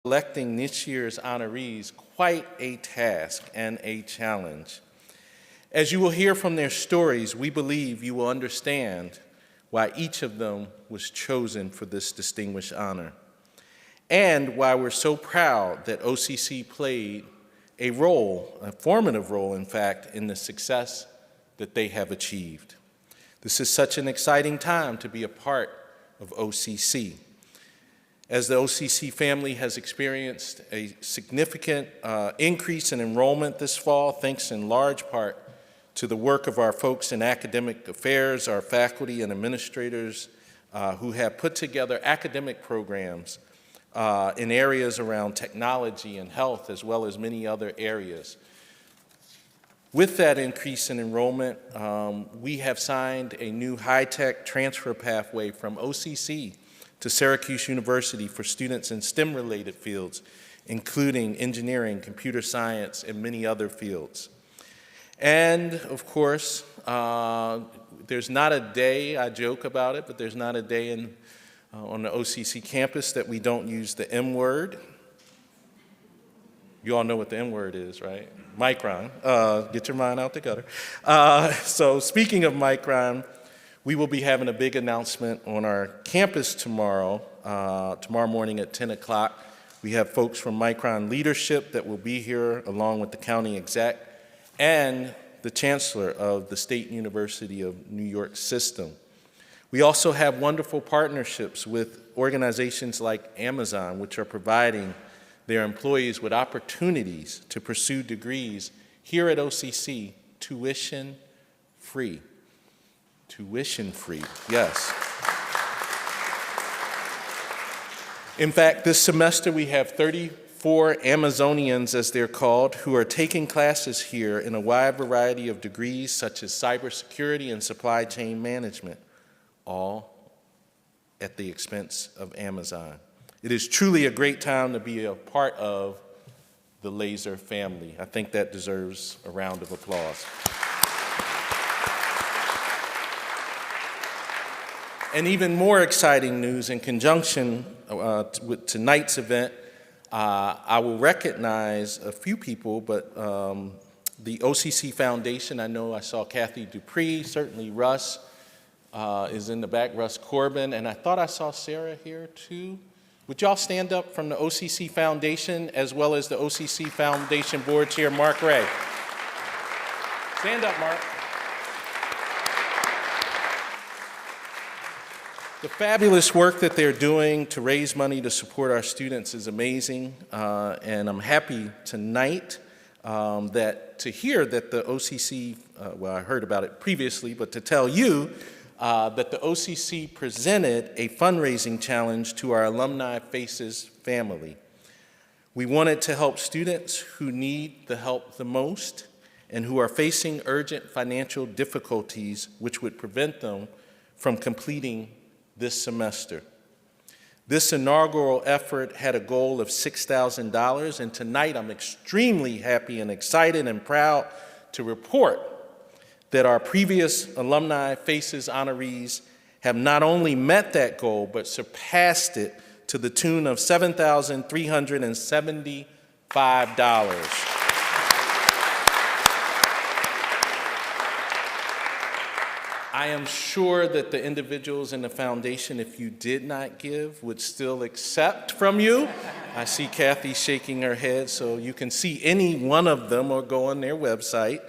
Selecting this year's honorees quite a task and a challenge. As you will hear from their stories, we believe you will understand why each of them was chosen for this distinguished honor, and why we're so proud that OCC played a role, a formative role, in fact, in the success that they have achieved. This is such an exciting time to be a part of OCC. As the OCC family has experienced a significant increase in enrollment this fall, thanks in large part to the work of our folks in academic affairs, our faculty and administrators who have put together academic programs in areas around technology and health, as well as many other areas. With that increase in enrollment, we have signed a new high-tech transfer pathway from OCC to Syracuse University for students in STEM-related fields, including engineering, computer science, and many other fields. And of course, there's not a day, I joke about it, but there's not a day on the OCC campus that we don't use the M word. You all know what the M word is, right? Micron. Get your mind out the gutter. So speaking of Micron, we will be having a big announcement on our campus tomorrow morning at 10 o'clock. We have folks from Micron leadership that will be here, along with the county exec and the chancellor of the State University of New York system. We also have wonderful partnerships with organizations like Amazon, which are providing their employees with opportunities to pursue degrees here at OCC, tuition free. Tuition free, yes. In fact, this semester we have 34 Amazonians, as they're called, who are taking classes here in a wide variety of degrees such as cybersecurity and supply chain management, all at the expense of Amazon. It is truly a great time to be a part of the Laser family. I think that deserves a round of applause. And even more exciting news, in conjunction with tonight's event, I will recognize a few people, but the OCC Foundation, I know I saw Kathy Dupree, certainly Russ is in the back, Russ Corbin, and I thought I saw Sarah here too. Would y'all stand up from the OCC Foundation, as well as the OCC Foundation Board Chair, Mark Ray? Stand up, Mark. The fabulous work that they're doing to raise money to support our students is amazing, and I'm happy tonight to hear that the OCC, well, I heard about it previously, but to tell you that the OCC presented a fundraising challenge to our Alumni Faces family. We wanted to help students who need the help the most and who are facing urgent financial difficulties which would prevent them from completing this semester. This inaugural effort had a goal of $6,000, and tonight I'm extremely happy and excited and proud to report that our previous Alumni Faces honorees have not only met that goal, but surpassed it to the tune of $7,375. I am sure that the individuals in the foundation, if you did not give, would still accept from you. I see Kathy shaking her head, so you can see any one of them or go on their website.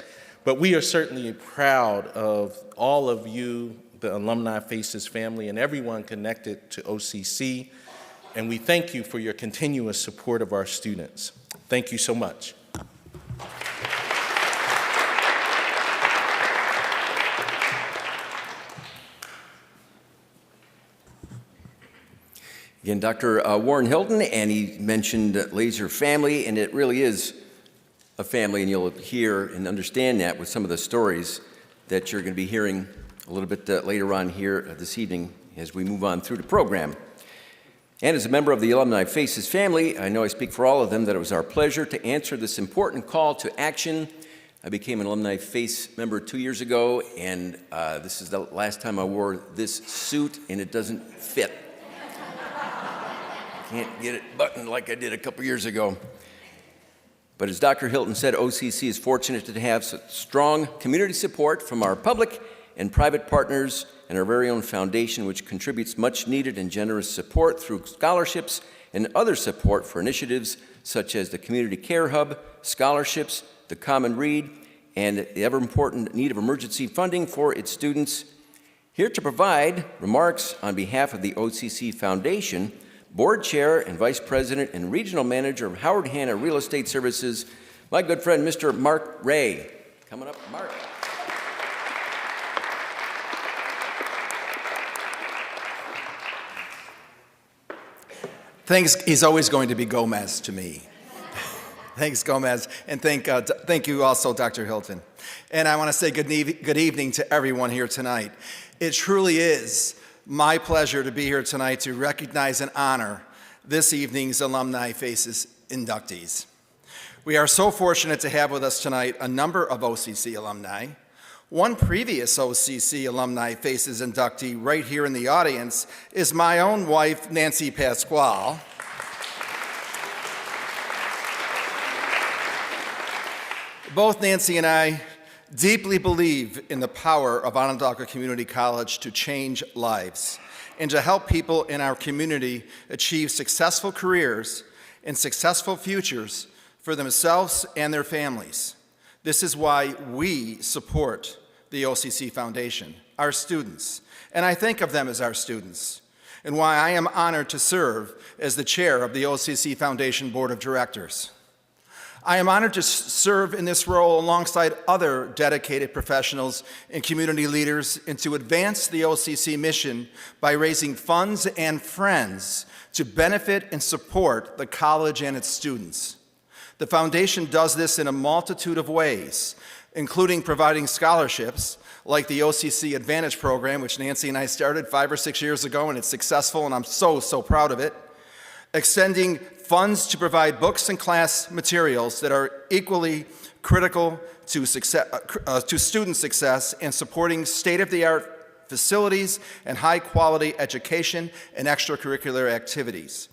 But we are certainly proud of all of you, the Alumni Faces family, and everyone connected to OCC. And we thank you for your continuous support of our students. Thank you so much. Again, Dr. Warren Hilton, and he mentioned Laser family, and it really is a family, and you'll hear and understand that with some of the stories that you're going to be hearing a little bit later on here this evening as we move on through the program. And as a member of the Alumni Faces family, I know I speak for all of them that it was our pleasure to answer this important call to action. I became an Alumni Face member 2 years ago, and this is the last time I wore this suit, and it doesn't fit. Can't get it buttoned like I did a couple years ago. But as Dr. Hilton said, OCC is fortunate to have such strong community support from our public and private partners and our very own foundation, which contributes much needed and generous support through scholarships and other support for initiatives such as the Community Care Hub, scholarships, the Common Read, and the ever-important need of emergency funding for its students. Here to provide remarks on behalf of the OCC Foundation, Board Chair and Vice President and Regional Manager of Howard Hanna Real Estate Services, my good friend, Mr. Mark Ray. Coming up, Mark. Thanks, he's always going to be Gomez to me. Thanks, Gomez, and thank you also, Dr. Hilton. And I want to say good evening to everyone here tonight. It truly is my pleasure to be here tonight to recognize and honor this evening's Alumni Faces inductees. We are so fortunate to have with us tonight a number of OCC alumni. One previous OCC Alumni Faces inductee right here in the audience is my own wife, Nancy Pasquale. Both Nancy and I deeply believe in the power of Onondaga Community College to change lives and to help people in our community achieve successful careers and successful futures for themselves and their families. This is why we support the OCC Foundation, our students, and I think of them as our students, and why I am honored to serve as the chair of the OCC Foundation Board of Directors. I am honored to serve in this role alongside other dedicated professionals and community leaders and to advance the OCC mission by raising funds and friends to benefit and support the college and its students. The foundation does this in a multitude of ways, including providing scholarships like the OCC Advantage program, which Nancy and I started 5 or 6 years ago, and it's successful, and I'm so proud of it. Extending funds to provide books and class materials that are equally critical to student success, and supporting state-of-the-art facilities and high-quality education and extracurricular activities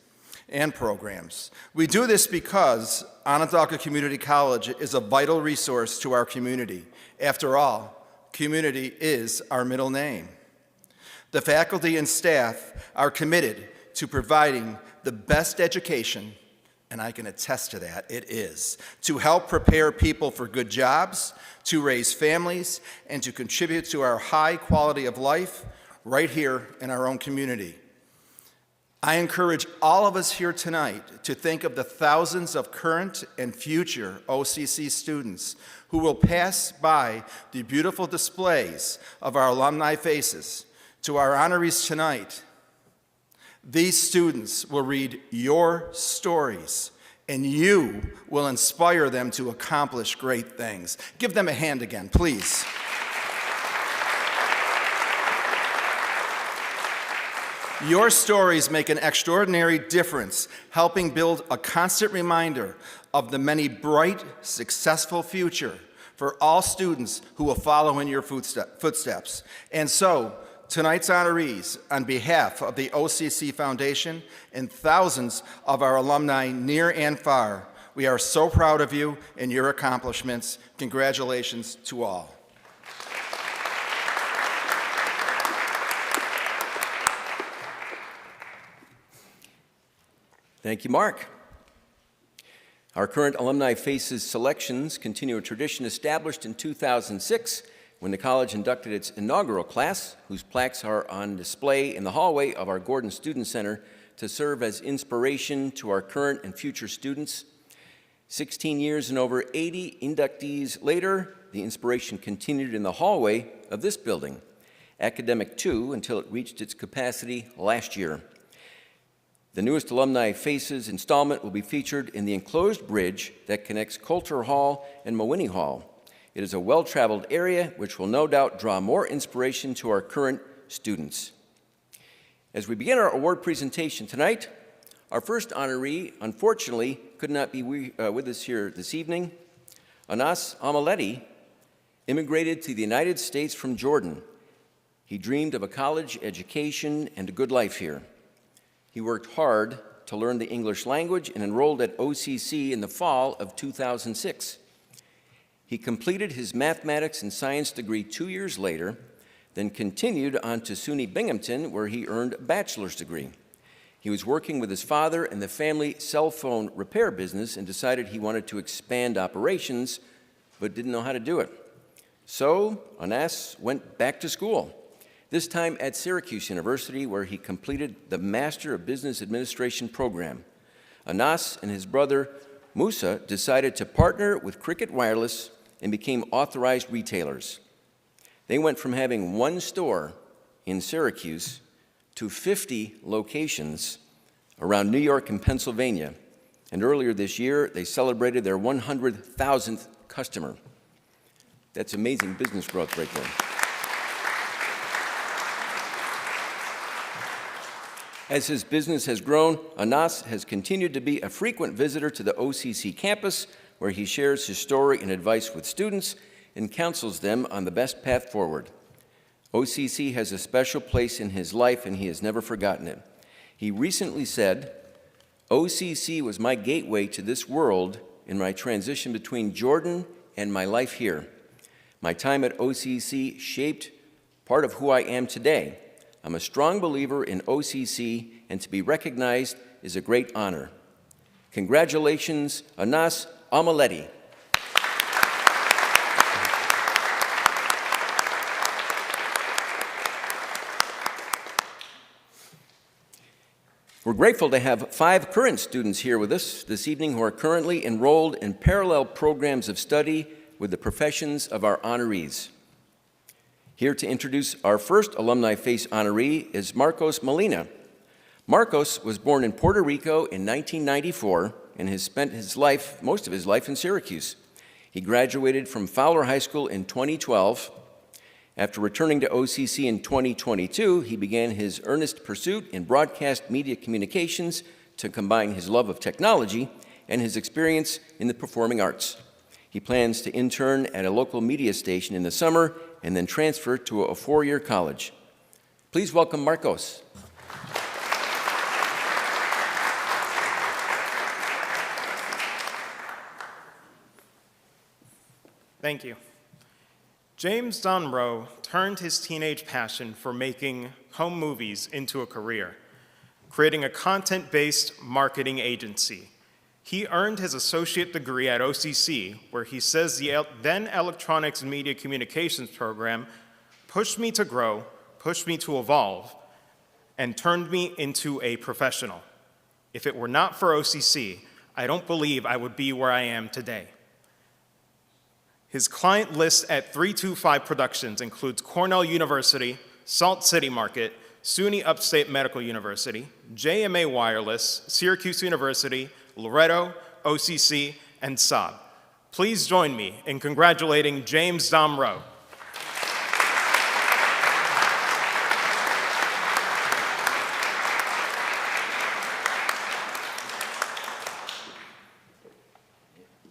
and programs. We do this because Onondaga Community College is a vital resource to our community. After all, community is our middle name. The faculty and staff are committed to providing the best education, and I can attest to that, it is, to help prepare people for good jobs, to raise families, and to contribute to our high quality of life right here in our own community. I encourage all of us here tonight to think of the thousands of current and future OCC students who will pass by the beautiful displays of our alumni faces. To our honorees tonight, these students will read your stories, and you will inspire them to accomplish great things. Give them a hand again, please. Your stories make an extraordinary difference, helping build a constant reminder of the many bright, successful future for all students who will follow in your footsteps. And so, tonight's honorees, on behalf of the OCC Foundation and thousands of our alumni near and far, we are so proud of you and your accomplishments. Congratulations to all. Thank you, Mark. Our current Alumni Faces selections continue a tradition established in 2006 when the college inducted its inaugural class, whose plaques are on display in the hallway of our Gordon Student Center to serve as inspiration to our current and future students. 16 years and over 80 inductees later, the inspiration continued in the hallway of this building, Academic 2, until it reached its capacity last year. The newest Alumni Faces installment will be featured in the enclosed bridge that connects Coulter Hall and Mawhinney Hall. It is a well-traveled area which will no doubt draw more inspiration to our current students. As we begin our award presentation tonight, our first honoree, unfortunately, could not be with us here this evening. Anas Amaleti immigrated to the United States from Jordan. He dreamed of a college education and a good life here. He worked hard to learn the English language and enrolled at OCC in the fall of 2006. He completed his mathematics and science degree 2 years later, then continued on to SUNY Binghamton, where he earned a bachelor's degree. He was working with his father in the family cell phone repair business and decided he wanted to expand operations, but didn't know how to do it. So Anas went back to school, this time at Syracuse University, where he completed the Master of Business Administration program. Anas and his brother Musa decided to partner with Cricket Wireless and became authorized retailers. They went from having one store in Syracuse to 50 locations around New York and Pennsylvania. And earlier this year, they celebrated their 100,000th customer. That's amazing business growth right there. As his business has grown, Anas has continued to be a frequent visitor to the OCC campus, where he shares his story and advice with students and counsels them on the best path forward. OCC has a special place in his life, and he has never forgotten it. He recently said, "OCC was my gateway to this world in my transition between Jordan and my life here. My time at OCC shaped part of who I am today. I'm a strong believer in OCC, and to be recognized is a great honor. Congratulations, Anas Almaleti." We're grateful to have 5 current students here with us this evening who are currently enrolled in parallel programs of study with the professions of our honorees. Here to introduce our first Alumni Face honoree is Marcos Molina. Marcos was born in Puerto Rico in 1994 and has spent most of his life in Syracuse. He graduated from Fowler High School in 2012. After returning to OCC in 2022, he began his earnest pursuit in broadcast media communications to combine his love of technology and his experience in the performing arts. He plans to intern at a local media station in the summer and then transfer to a 4-year college. Please welcome Marcos. Thank you. James Donroe turned his teenage passion for making home movies into a career, creating a content-based marketing agency. He earned his associate degree at OCC, where he says the then Electronics and Media Communications program pushed me to grow, pushed me to evolve, and turned me into a professional. If it were not for OCC, I don't believe I would be where I am today. His client list at 325 Productions includes Cornell University, Salt City Market, SUNY Upstate Medical University, JMA Wireless, Syracuse University, Loretto, OCC, and Saab. Please join me in congratulating James Donroe.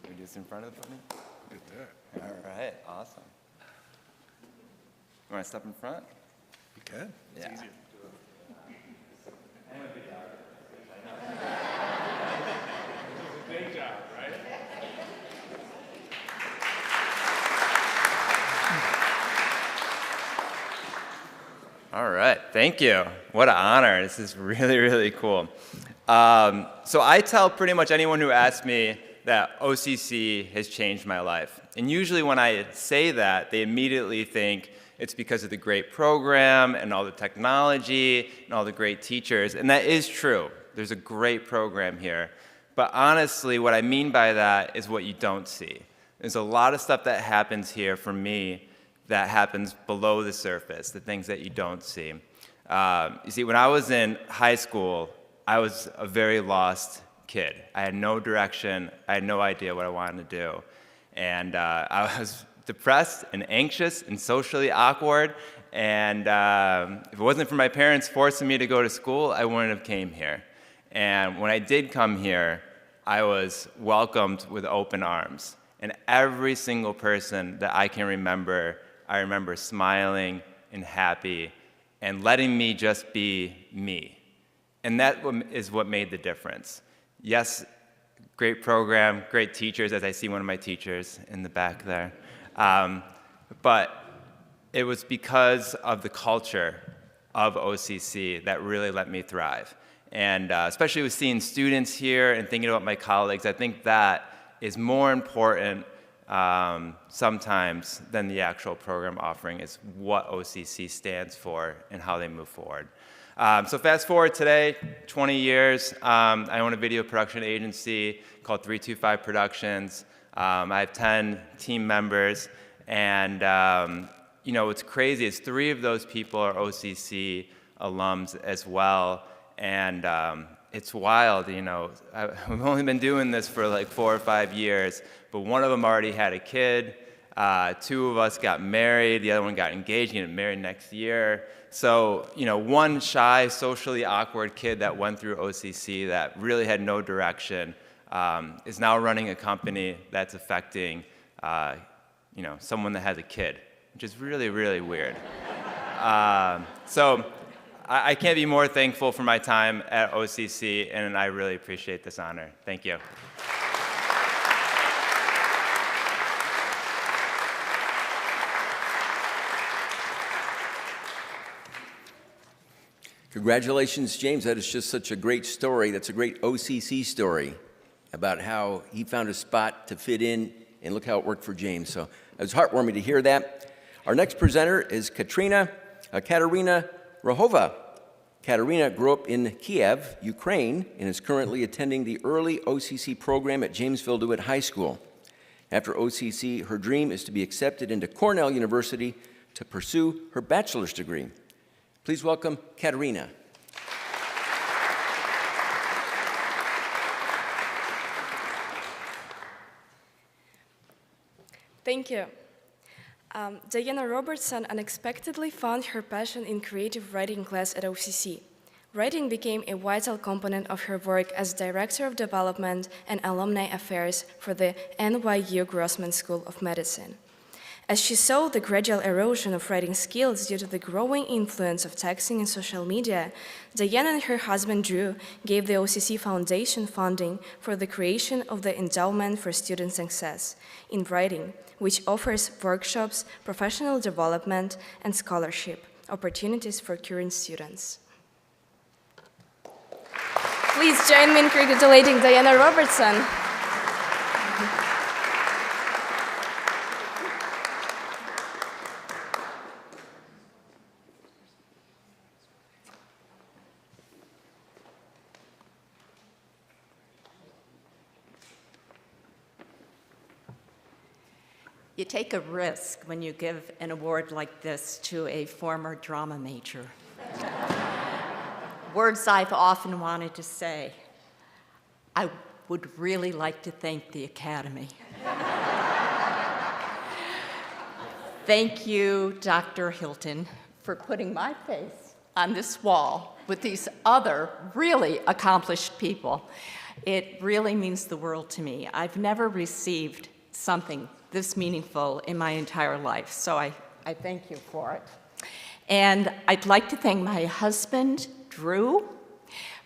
Can we do this in front of the podium? All right, awesome. You want to step in front? You can. Yeah. Great job, right? All right, thank you. What an honor. This is really, really cool. So I tell pretty much anyone who asks me that OCC has changed my life. And usually when I say that, they immediately think it's because of the great program and all the technology and all the great teachers. And that is true. There's a great program here. But honestly, what I mean by that is what you don't see. There's a lot of stuff that happens here for me that happens below the surface, the things that you don't see. You see, when I was in high school, I was a very lost kid. I had no direction. I had no idea what I wanted to do. And I was depressed and anxious and socially awkward. And if it wasn't for my parents forcing me to go to school, I wouldn't have came here. And when I did come here, I was welcomed with open arms. And every single person that I can remember, I remember smiling and happy and letting me just be me. And that is what made the difference. Yes, great program, great teachers, as I see one of my teachers in the back there. But it was because of the culture of OCC that really let me thrive. And especially with seeing students here and thinking about my colleagues, I think that is more important sometimes than the actual program offering, is what OCC stands for and how they move forward. So fast forward today, 20 years, I own a video production agency called 325 Productions. I have 10 team members, and you know, what's crazy is 3 of those people are OCC alums as well, and it's wild, you know. We've only been doing this for like 4 or 5 years, but one of them already had a kid, 2 of us got married, the other one got engaged, getting married next year. So, you know, one shy, socially awkward kid that went through OCC that really had no direction is now running a company that's affecting, you know, someone that has a kid, which is really, really weird. So I can't be more thankful for my time at OCC, and I really appreciate this honor. Thank you. Congratulations, James. That is just such a great story. That's a great OCC story about how he found a spot to fit in, and look how it worked for James. So it was heartwarming to hear that. Our next presenter is Katarina Rahova. Katarina grew up in Kiev, Ukraine, and is currently attending the early OCC program at Jamesville DeWitt High School. After OCC, her dream is to be accepted into Cornell University to pursue her bachelor's degree. Please welcome Katarina. Thank you. Diana Robertson unexpectedly found her passion in creative writing class at OCC. Writing became a vital component of her work as Director of Development and Alumni Affairs for the NYU Grossman School of Medicine. As she saw the gradual erosion of writing skills due to the growing influence of texting and social media, Diana and her husband Drew gave the OCC Foundation funding for the creation of the Endowment for Student Success in Writing, which offers workshops, professional development, and scholarship opportunities for current students. Please join me in congratulating Diana Robertson. You take a risk when you give an award like this to a former drama major. Words I've often wanted to say. I would really like to thank the Academy. Thank you, Dr. Hilton, for putting my face on this wall with these other really accomplished people. It really means the world to me. I've never received something this meaningful in my entire life, so I thank you for it. And I'd like to thank my husband, Drew,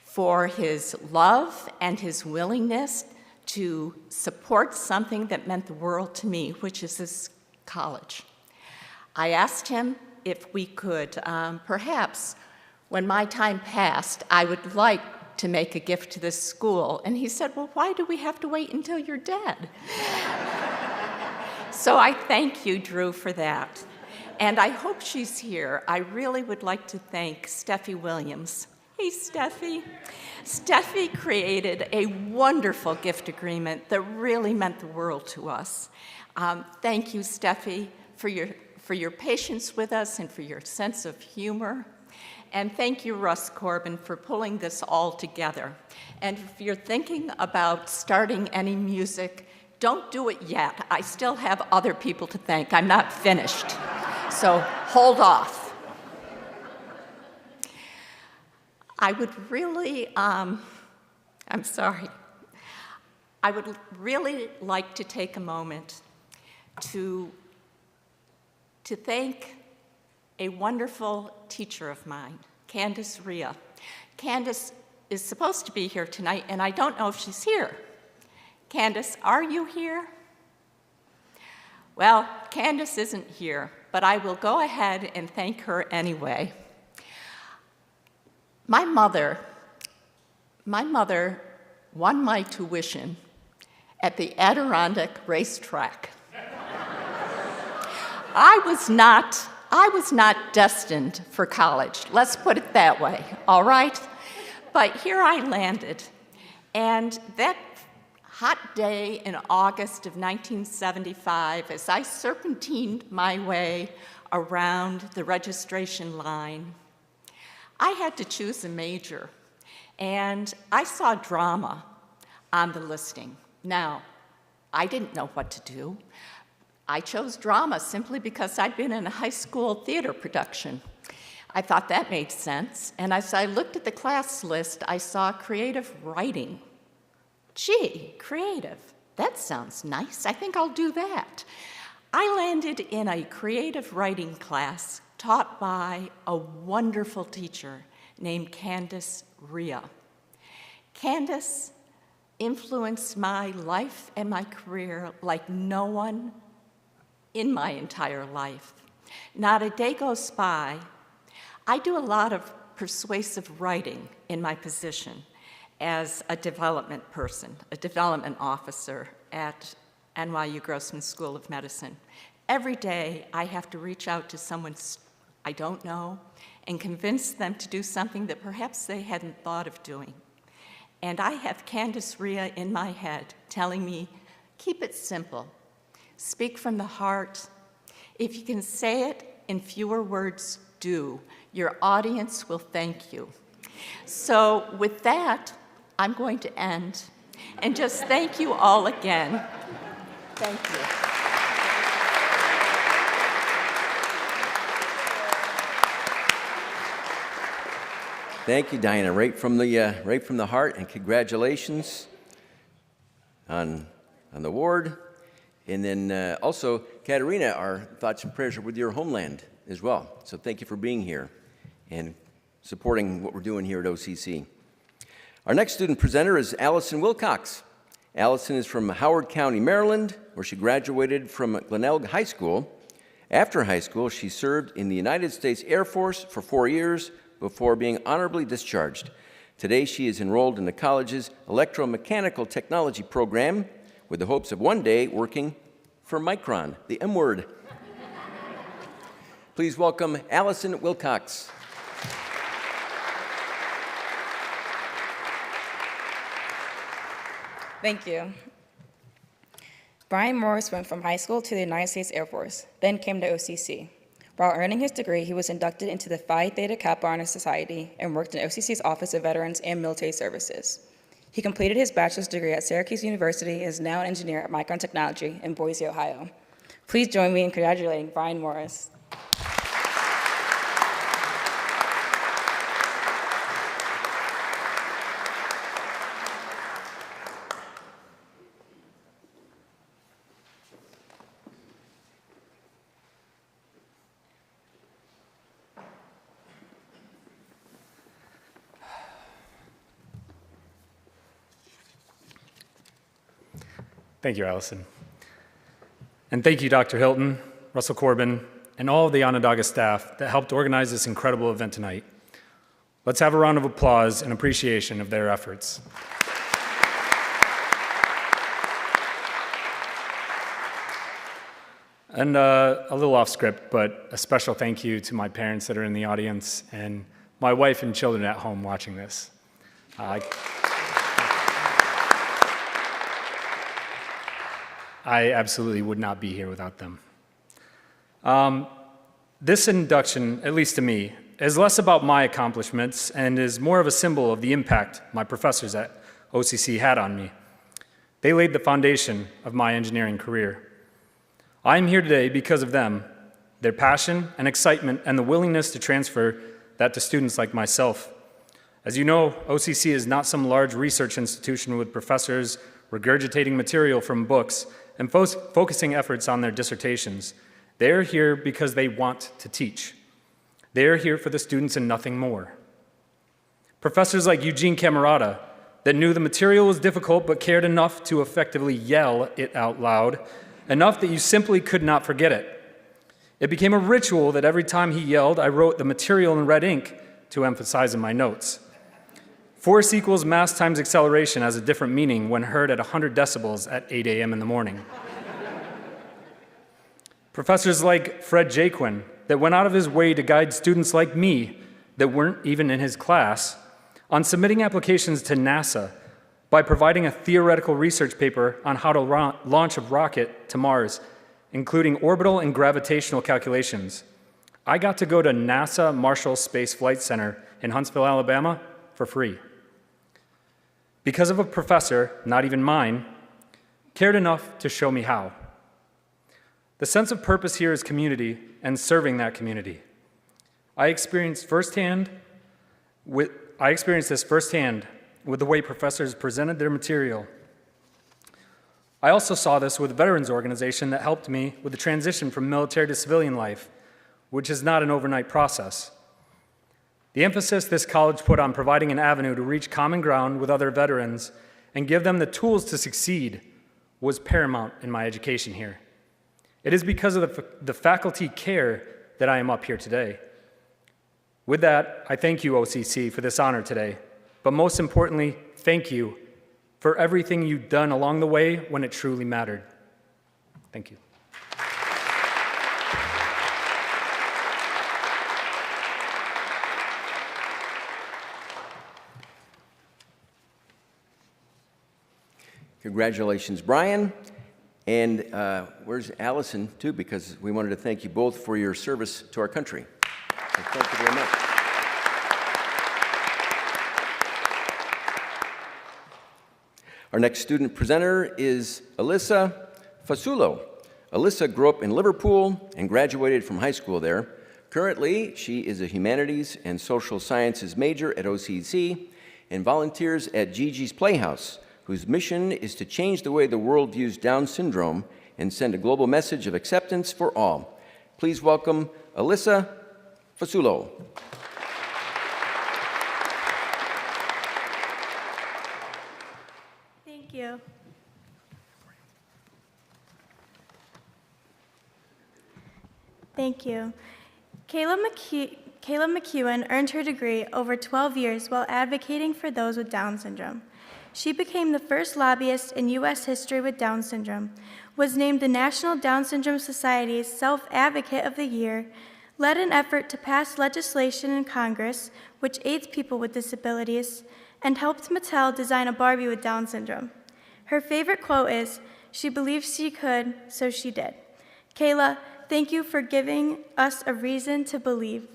for his love and his willingness to support something that meant the world to me, which is this college. I asked him if we could, perhaps, when my time passed, I would like to make a gift to this school. And he said, well, why do we have to wait until you're dead? So I thank you, Drew, for that. And I hope she's here. I really would like to thank Steffi Williams. Hey, Steffi. Steffi created a wonderful gift agreement that really meant the world to us. Thank you, Steffi, for your patience with us and for your sense of humor. And thank you, Russ Corbin, for pulling this all together. And if you're thinking about starting any music, don't do it yet. I still have other people to thank. I'm not finished. So hold off. I would really, I'm sorry. I would really like to take a moment to thank a wonderful teacher of mine, Candace Rhea. Candace is supposed to be here tonight, and I don't know if she's here. Candace, are you here? Well, Candace isn't here, but I will go ahead and thank her anyway. My mother won my tuition at the Adirondack racetrack. I was not destined for college, let's put it that way, all right? But here I landed, and that hot day in August of 1975, as I serpentined my way around the registration line, I had to choose a major, and I saw drama on the listing. Now, I didn't know what to do. I chose drama simply because I'd been in a high school theater production. I thought that made sense, and as I looked at the class list, I saw creative writing. Gee, creative, that sounds nice. I think I'll do that. I landed in a creative writing class taught by a wonderful teacher named Candace Rhea. Candace influenced my life and my career like no one in my entire life. Not a day goes by. I do a lot of persuasive writing in my position as a development person, a development officer at NYU Grossman School of Medicine. Every day I have to reach out to someone I don't know and convince them to do something that perhaps they hadn't thought of doing. And I have Candace Rhea in my head telling me, keep it simple, speak from the heart. If you can say it in fewer words, do. Your audience will thank you. So with that, I'm going to end and just thank you all again. Thank you. Thank you, Diana, right from the heart, and congratulations on the award. And then also, Katerina, our thoughts and prayers are with your homeland as well. So thank you for being here and supporting what we're doing here at OCC. Our next student presenter is Allison Wilcox. Allison is from Howard County, Maryland, where she graduated from Glenelg High School. After high school, she served in the United States Air Force for 4 years before being honorably discharged. Today, she is enrolled in the college's electromechanical technology program with the hopes of one day working for Micron, the M word. Please welcome Allison Wilcox. Thank you. Brian Morris went from high school to the United States Air Force, then came to OCC. While earning his degree, he was inducted into the Phi Theta Kappa Honor Society and worked in OCC's Office of Veterans and Military Services. He completed his bachelor's degree at Syracuse University and is now an engineer at Micron Technology in Boise, Ohio. Please join me in congratulating Brian Morris. Thank you, Allison. And thank you, Dr. Hilton, Russell Corbin, and all of the Onondaga staff that helped organize this incredible event tonight. Let's have a round of applause and appreciation of their efforts. And a little off script, but a special thank you to my parents that are in the audience and my wife and children at home watching this. I absolutely would not be here without them. This induction, at least to me, is less about my accomplishments and is more of a symbol of the impact my professors at OCC had on me. They laid the foundation of my engineering career. I'm here today because of them, their passion and excitement and the willingness to transfer that to students like myself. As you know, OCC is not some large research institution with professors regurgitating material from books and focusing efforts on their dissertations. They're here because they want to teach. They're here for the students and nothing more. Professors like Eugene Camerata that knew the material was difficult but cared enough to effectively yell it out loud, enough that you simply could not forget it. It became a ritual that every time he yelled, I wrote the material in red ink to emphasize in my notes. Force equals mass times acceleration has a different meaning when heard at 100 decibels at 8 a.m. in the morning. Professors like Fred Jaquin that went out of his way to guide students like me that weren't even in his class on submitting applications to NASA by providing a theoretical research paper on how to launch a rocket to Mars, including orbital and gravitational calculations. I got to go to NASA Marshall Space Flight Center in Huntsville, Alabama, for free. Because of a professor, not even mine, cared enough to show me how. The sense of purpose here is community and serving that community. I experienced this firsthand with the way professors presented their material. I also saw this with a veterans organization that helped me with the transition from military to civilian life, which is not an overnight process. The emphasis this college put on providing an avenue to reach common ground with other veterans and give them the tools to succeed was paramount in my education here. It is because of the faculty care that I am up here today. With that, I thank you, OCC, for this honor today. But most importantly, thank you for everything you've done along the way when it truly mattered. Thank you. Congratulations, Brian. And where's Allison, too, because we wanted to thank you both for your service to our country. So thank you very much. Our next student presenter is Alyssa Fasulo. Alyssa grew up in Liverpool and graduated from high school there. Currently, she is a humanities and social sciences major at OCC and volunteers at Gigi's Playhouse, whose mission is to change the way the world views Down syndrome and send a global message of acceptance for all. Please welcome Alyssa Fasulo. Thank you. Thank you. Kayla McEwen earned her degree over 12 years while advocating for those with Down syndrome. She became the first lobbyist in U.S. history with Down syndrome, was named the National Down Syndrome Society's Self-Advocate of the Year, led an effort to pass legislation in Congress which aids people with disabilities, and helped Mattel design a Barbie with Down syndrome. Her favorite quote is, "She believed she could, so she did." Kayla, thank you for giving us a reason to believe.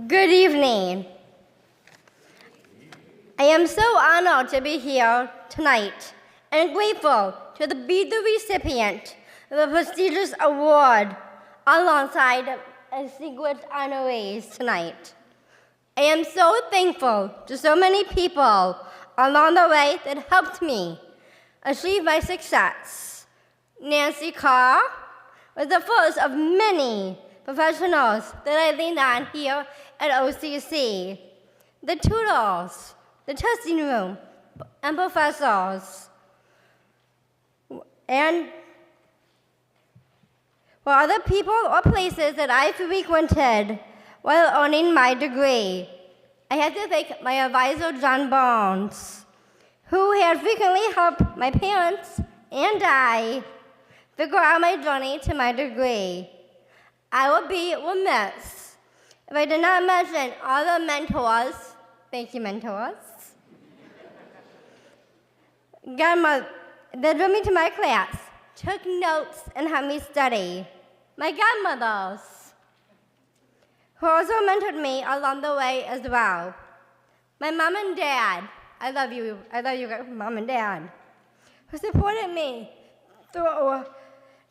Good evening. I am so honored to be here tonight and grateful to be the recipient of a prestigious award alongside distinguished honorees tonight. I am so thankful to so many people along the way that helped me achieve my success. Nancy Carr was the first of many professionals that I leaned on here at OCC. The tutors, the testing room, and professors, and for other people or places that I frequented while earning my degree. I have to thank my advisor, John Barnes, who had frequently helped my parents and I figure out my journey to my degree. I would be remiss if I did not mention all the mentors, thank you mentors, that drew me to my class, took notes, and helped me study. My godmothers, who also mentored me along the way as well. my mom and dad, I love you guys, mom and dad, who supported me through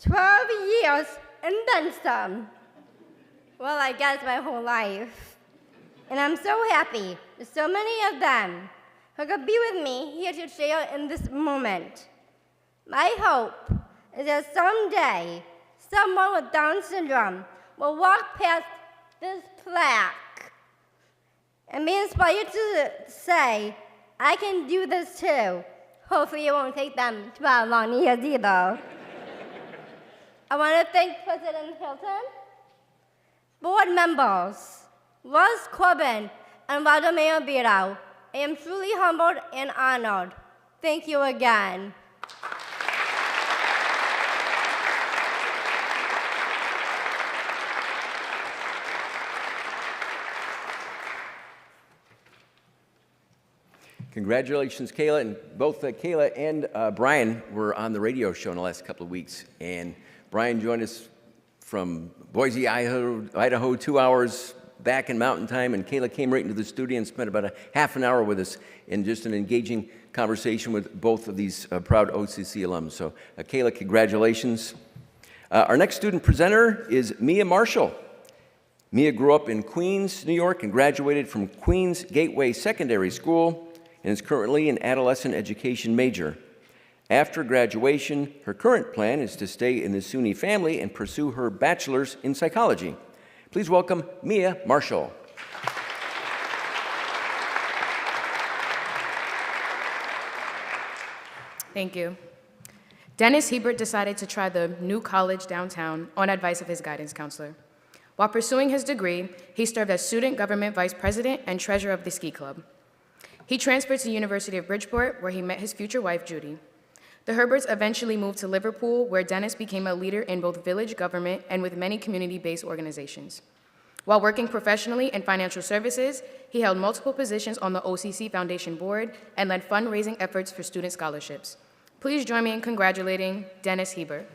12 years and then some. Well, I guess my whole life. And I'm so happy there's so many of them who could be with me here to share in this moment. My hope is that someday someone with Down syndrome will walk past this plaque and be inspired to say, I can do this too. Hopefully it won't take them 12 long years either. I want to thank President Hilton, board members, Russ Corbin, and Vladimir Biro. I am truly humbled and honored. Thank you again. Congratulations, Kayla. And both Kayla and Brian were on the radio show in the last couple of weeks. And Brian joined us from Boise, Idaho, 2 hours back in Mountain Time. And Kayla came right into the studio and spent about a half an hour with us in just an engaging conversation with both of these proud OCC alums. So, Kayla, congratulations. Our next student presenter is Mia Marshall. Mia grew up in Queens, New York, and graduated from Queens Gateway Secondary School, and is currently an adolescent education major. After graduation, her current plan is to stay in the SUNY family and pursue her bachelor's in psychology. Please welcome Mia Marshall. Thank you. Dennis Hebert decided to try the new college downtown on advice of his guidance counselor. While pursuing his degree, he served as student government vice president and treasurer of the ski club. He transferred to the University of Bridgeport, where he met his future wife, Judy. The Herberts eventually moved to Liverpool, where Dennis became a leader in both village government and with many community-based organizations. While working professionally in financial services, he held multiple positions on the OCC Foundation Board and led fundraising efforts for student scholarships. Please join me in congratulating Dennis Hebert.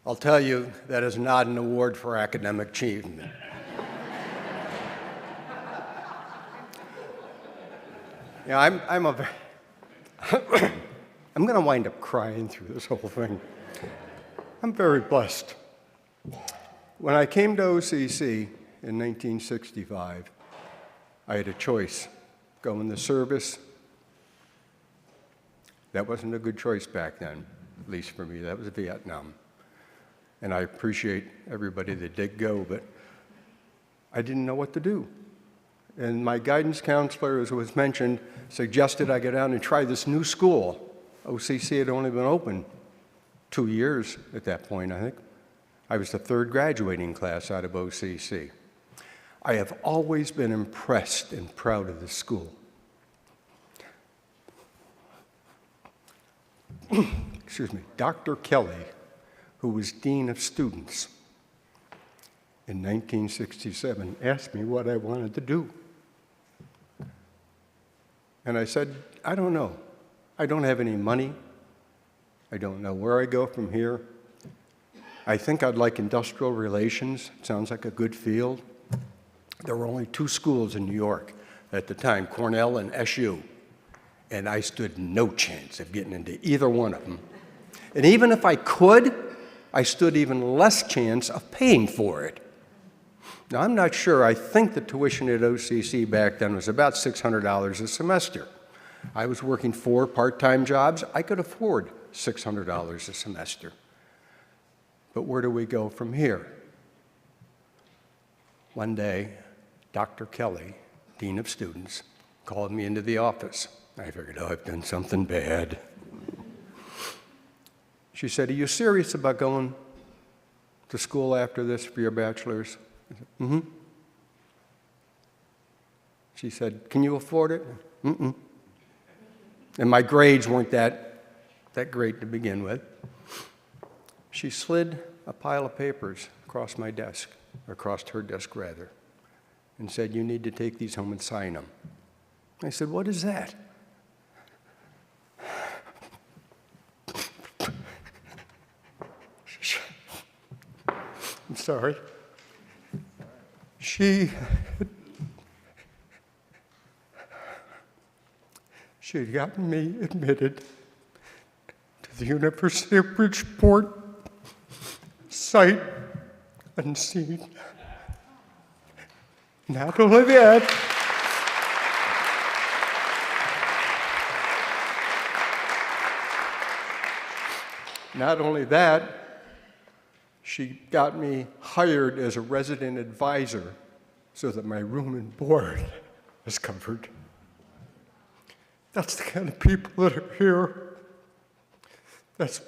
I'll tell you, that is not an award for academic achievement. Yeah, I'm going to wind up crying through this whole thing. I'm very blessed. When I came to OCC in 1965, I had a choice, go in the service. That wasn't a good choice back then, at least for me. That was Vietnam. And I appreciate everybody that did go, but I didn't know what to do. And my guidance counselor, as was mentioned, suggested I go down and try this new school. OCC had only been open 2 years at that point, I think. I was the third graduating class out of OCC. I have always been impressed and proud of this school. Excuse me, Dr. Kelly, who was Dean of Students in 1967, asked me what I wanted to do. And I said, I don't know. I don't have any money. I don't know where I go from here. I think I'd like industrial relations. It sounds like a good field. There were only 2 schools in New York at the time, Cornell and SU. And I stood no chance of getting into either one of them. And even if I could, I stood even less chance of paying for it. Now, I'm not sure. I think the tuition at OCC back then was about $600 a semester. I was working 4 part-time jobs. I could afford $600 a semester. But where do we go from here? One day, Dr. Kelly, Dean of Students, called me into the office. I figured, oh, I've done something bad. She said, are you serious about going to school after this for your bachelor's? I said, mm-hmm. She said, can you afford it? Mm-mm. And my grades weren't that great to begin with. She slid a pile of papers across my desk, or across her desk rather, and said, "You need to take these home and sign them." I said, "What is that?" I'm sorry. She had gotten me admitted to the University of Bridgeport, sight unseen. Not only that, she got me hired as a resident advisor so that my room and board was covered. That's the kind of people that are here. That's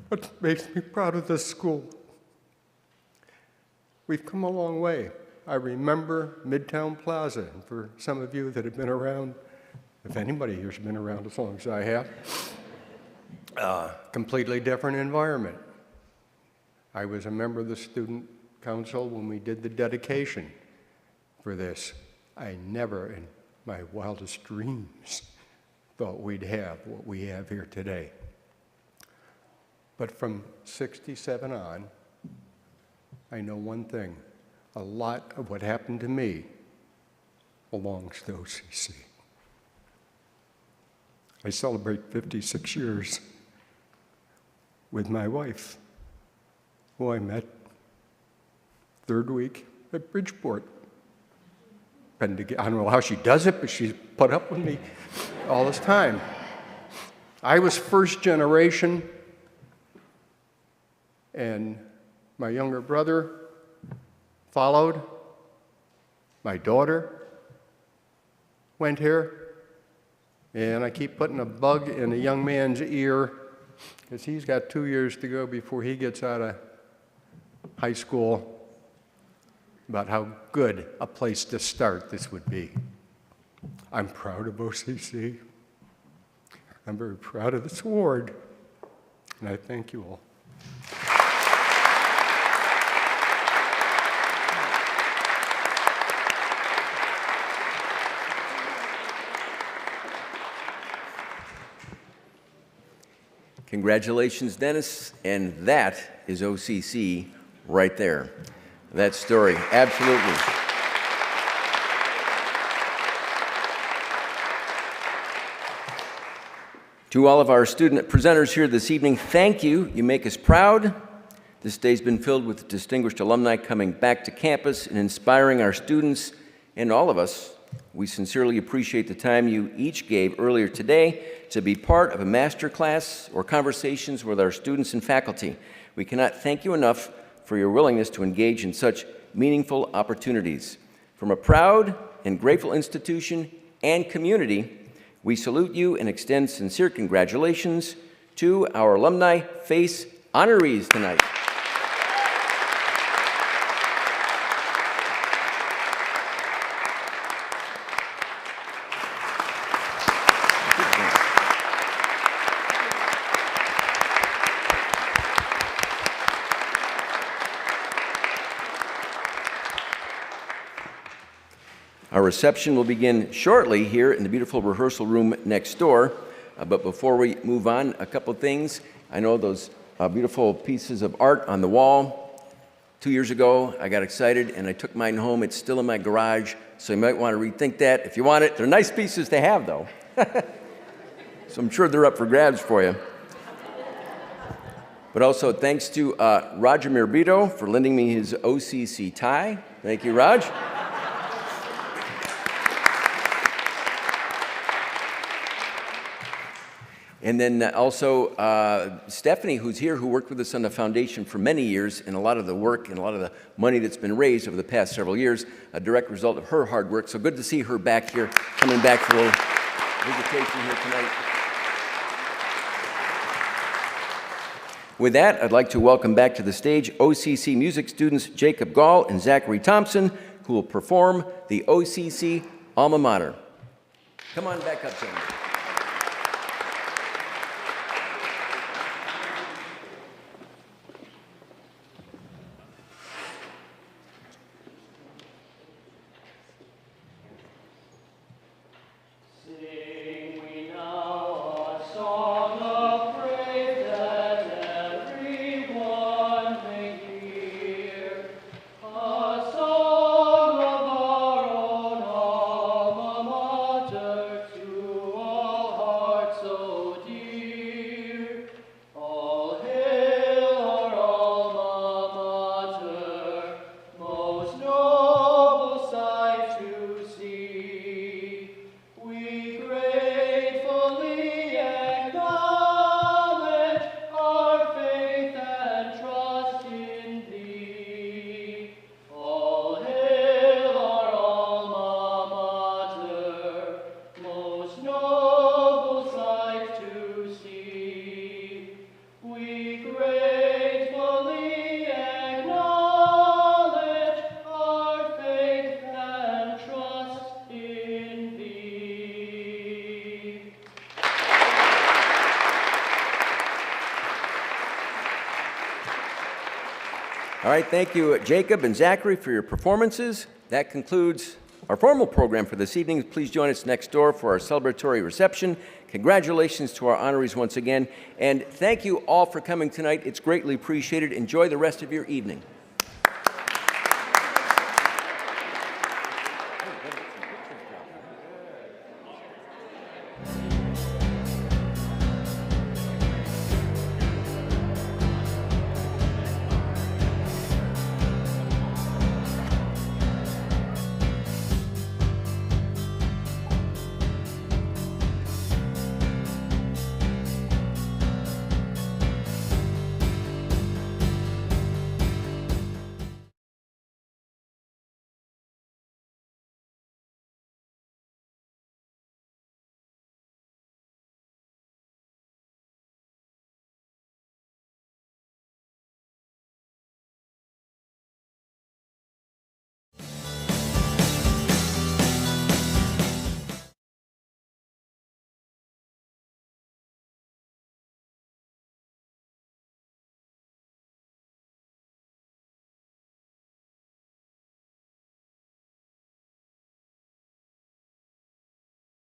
what makes me proud of this school. We've come a long way. I remember Midtown Plaza, and for some of you that have been around, if anybody here's been around as long as I have, completely different environment. I was a member of the student council when we did the dedication for this. I never in my wildest dreams thought we'd have what we have here today. But from 67 on, I know one thing. A lot of what happened to me belongs to OCC. I celebrate 56 years with my wife, who I met third week at Bridgeport. I don't know how she does it, but she's put up with me all this time. I was first generation, and my younger brother followed. My daughter went here, and I keep putting a bug in a young man's ear because he's got 2 years to go before he gets out of high school about how good a place to start this would be. I'm proud of OCC. I'm very proud of this award, and I thank you all. Congratulations, Dennis, and that is OCC right there. That story, absolutely. To all of our student presenters here this evening, thank you. You make us proud. This day's been filled with distinguished alumni coming back to campus and inspiring our students and all of us. We sincerely appreciate the time you each gave earlier today to be part of a master class or conversations with our students and faculty. We cannot thank you enough for your willingness to engage in such meaningful opportunities. From a proud and grateful institution and community, we salute you and extend sincere congratulations to our Alumni Face honorees tonight. Our reception will begin shortly here in the beautiful rehearsal room next door. But before we move on, a couple things. I know those beautiful pieces of art on the wall. 2 years ago, I got excited and I took mine home. It's still in my garage, so you might want to rethink that if you want it. They're nice pieces to have, though. So I'm sure they're up for grabs for you. But also, thanks to Roger Mirabito for lending me his OCC tie. Thank you, Raj. And then also Stephanie, who's here, who worked with us on the foundation for many years, and a lot of the work and a lot of the money that's been raised over the past several years, a direct result of her hard work. So good to see her back here, coming back for a little visitation here tonight. With that, I'd like to welcome back to the stage OCC music students Jacob Gall and Zachary Thompson, who will perform the OCC Alma Mater. Come on back up, gentlemen. All right, thank you, Jacob and Zachary, for your performances. That concludes our formal program for this evening. Please join us next door for our celebratory reception. Congratulations to our honorees once again, and thank you all for coming tonight. It's greatly appreciated. Enjoy the rest of your evening.